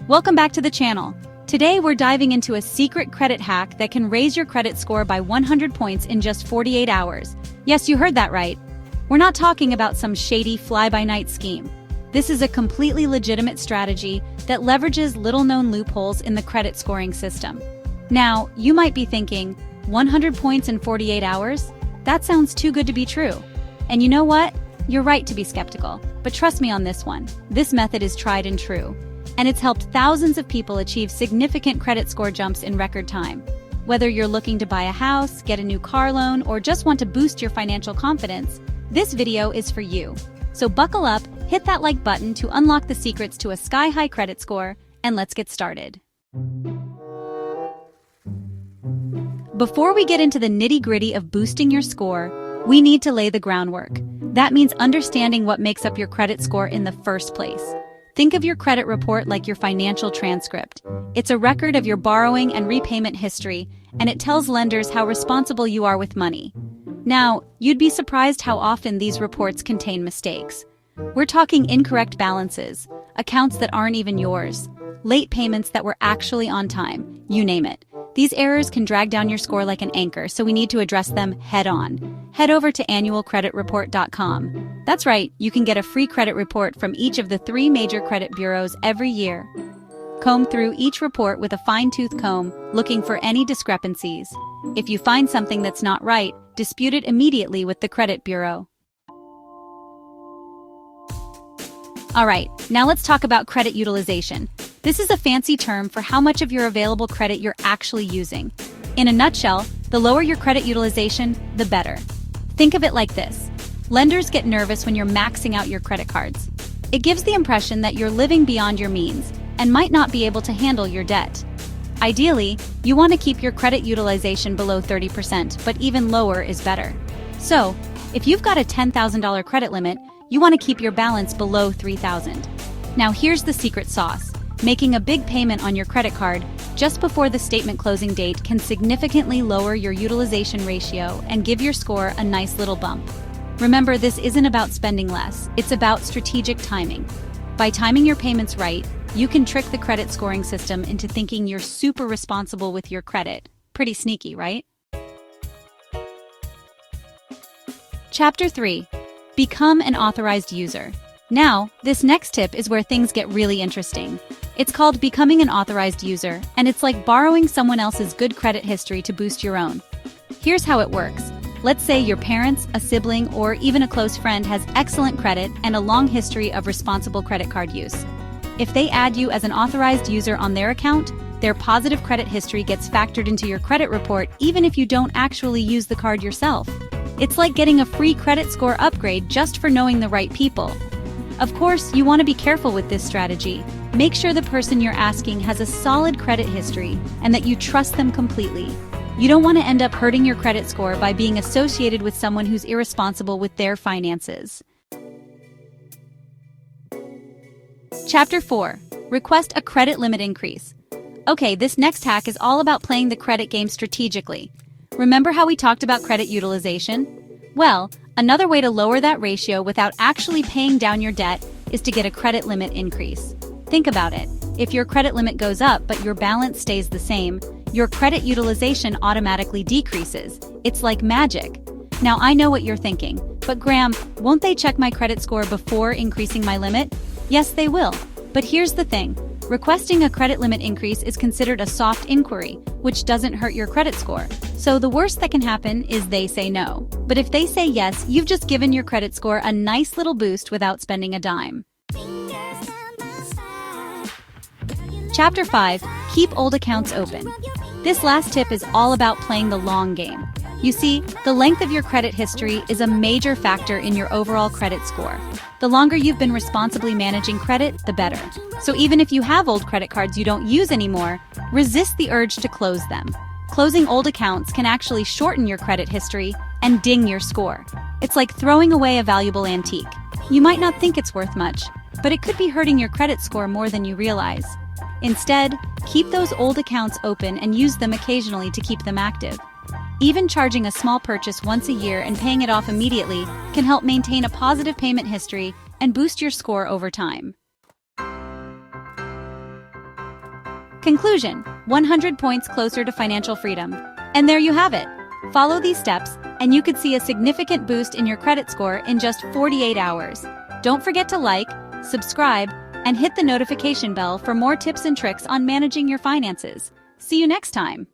Welcome back to the channel. Today we're diving into a secret credit hack that can raise your credit score by 100 points in just 48 hours. Yes, you heard that right. We're not talking about some shady fly-by-night scheme. This is a completely legitimate strategy that leverages little-known loopholes in the credit scoring system. Now, you might be thinking, 100 points in 48 hours? That sounds too good to be true. And you know what? You're right to be skeptical, but trust me on this one. This method is tried and true, and it's helped thousands of people achieve significant credit score jumps in record time. Whether you're looking to buy a house, get a new car loan, or just want to boost your financial confidence, this video is for you. So buckle up, hit that like button to unlock the secrets to a sky-high credit score, and let's get started. Before we get into the nitty-gritty of boosting your score, we need to lay the groundwork. That means understanding what makes up your credit score in the first place. Think of your credit report like your financial transcript. It's a record of your borrowing and repayment history, and it tells lenders how responsible you are with money. Now, you'd be surprised how often these reports contain mistakes. We're talking incorrect balances, accounts that aren't even yours, late payments that were actually on time, you name it. These errors can drag down your score like an anchor, so we need to address them head-on. Head over to annualcreditreport.com. That's right, you can get a free credit report from each of the 3 major credit bureaus every year. Comb through each report with a fine-tooth comb, looking for any discrepancies. If you find something that's not right, dispute it immediately with the credit bureau. Alright, now let's talk about credit utilization. This is a fancy term for how much of your available credit you're actually using. In a nutshell, the lower your credit utilization, the better. Think of it like this. Lenders get nervous when you're maxing out your credit cards. It gives the impression that you're living beyond your means and might not be able to handle your debt. Ideally, you want to keep your credit utilization below 30%, but even lower is better. So, if you've got a $10,000 credit limit, you want to keep your balance below $3,000. Now here's the secret sauce. Making a big payment on your credit card just before the statement closing date can significantly lower your utilization ratio and give your score a nice little bump. Remember, this isn't about spending less, it's about strategic timing. By timing your payments right, you can trick the credit scoring system into thinking you're super responsible with your credit. Pretty sneaky, right? Chapter 3. Become an authorized user. Now, this next tip is where things get really interesting. It's called becoming an authorized user, and it's like borrowing someone else's good credit history to boost your own. Here's how it works. Let's say your parents, a sibling, or even a close friend has excellent credit and a long history of responsible credit card use. If they add you as an authorized user on their account, their positive credit history gets factored into your credit report even if you don't actually use the card yourself. It's like getting a free credit score upgrade just for knowing the right people. Of course, you want to be careful with this strategy. Make sure the person you're asking has a solid credit history and that you trust them completely. You don't want to end up hurting your credit score by being associated with someone who's irresponsible with their finances. Chapter 4. Request a credit limit increase. Okay, this next hack is all about playing the credit game strategically. Remember how we talked about credit utilization? Well, another way to lower that ratio without actually paying down your debt is to get a credit limit increase. Think about it. If your credit limit goes up but your balance stays the same, your credit utilization automatically decreases. It's like magic. Now I know what you're thinking, but Graham, won't they check my credit score before increasing my limit? Yes, they will. But here's the thing. Requesting a credit limit increase is considered a soft inquiry, which doesn't hurt your credit score. So the worst that can happen is they say no. But if they say yes, you've just given your credit score a nice little boost without spending a dime. Chapter 5. Keep old accounts open. This last tip is all about playing the long game. You see, the length of your credit history is a major factor in your overall credit score. The longer you've been responsibly managing credit, the better. So even if you have old credit cards you don't use anymore, resist the urge to close them. Closing old accounts can actually shorten your credit history and ding your score. It's like throwing away a valuable antique. You might not think it's worth much, but it could be hurting your credit score more than you realize. Instead, keep those old accounts open and use them occasionally to keep them active. Even charging a small purchase once a year and paying it off immediately can help maintain a positive payment history and boost your score over time. Conclusion: 100 points closer to financial freedom. And there you have it. Follow these steps, and you could see a significant boost in your credit score in just 48 hours. Don't forget to like, subscribe, and hit the notification bell for more tips and tricks on managing your finances. See you next time.